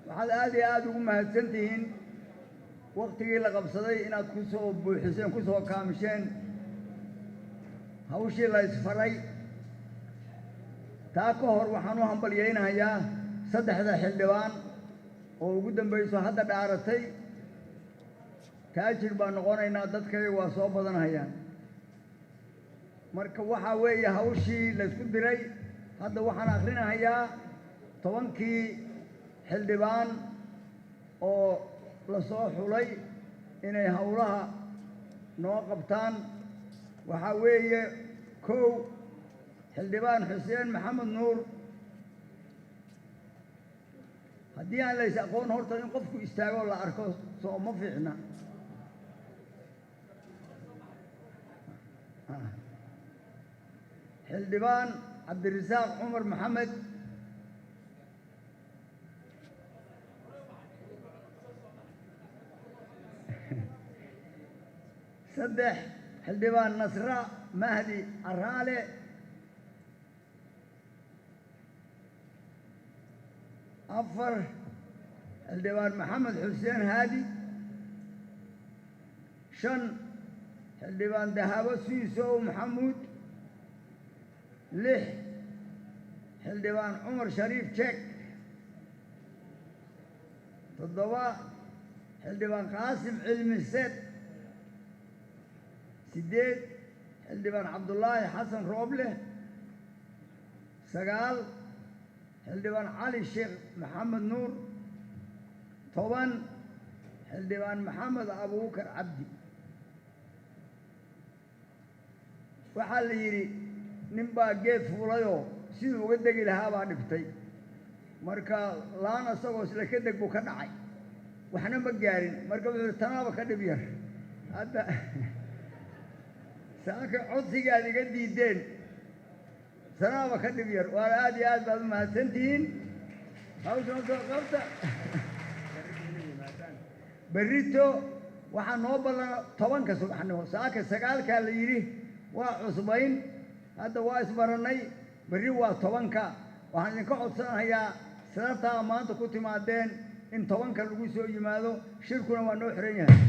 waxaad aad iyo aad ugu mahadsantihiin waqtigii la qabsaday inaad ku soo buuxiseen ku soo kaamisheen hawshii la isfaray taa ka hor waxaan u hambalyaynayaa saddexda xildhibaan oo ugu dambayso hadda dhaaratay taajir baan noqonaynaa dadkayga waa soo badanhayaan marka waxaa weeye hawshii la isku diray hadda waxaan akhrinahayaa 10kii xildhibaan oo la soo xulay inay hawlaha noo qabtaan waxaa weeye 1 xildhibaan xuseen maxamed nuur haddii aan la is aqoon horta in qofku istaago la arko soo ma fiicna xildhibaan cabdirasaaq cumar maxamed saddex xildhibaan nasra mahdi caraale afar xildhibaan maxamed xuseen haadi shan xildhibaan dahabo siisow maxamuud lix xildhibaan cumar shariif jeek toddoba xildhibaan qaasim cilmi seed sideed xildhibaan cabdullaahi xasan rooble sagaal xildhibaan cali sheekh maxamed nuur toban xildhibaan maxamed abuukar cabdi waxaa la yidhi nin baa geed fuulayoo siduu uga degi lahaa baa dhiftay marka laan isagoo isla ka deg buu ka dhacay waxna ma gaarin marka wuxuu yidhi tanaaba ka dhib yar hadda saaka codsigaad iga diideen tanaaba ka dhib yar waana aad iyo aad baad u mahadsantihiin hawshan soo qabta berrito waxaa noo ballan 10ka subaxnimo saaka 9kaa la yidhi waa cusbayn hadda waa isbarannay berri waa 10ka waxaan idinka codsanayaa sababtaa maanta ku timaadeen in 10ka lagu soo yimaado shirkuna waa noo xiran yahay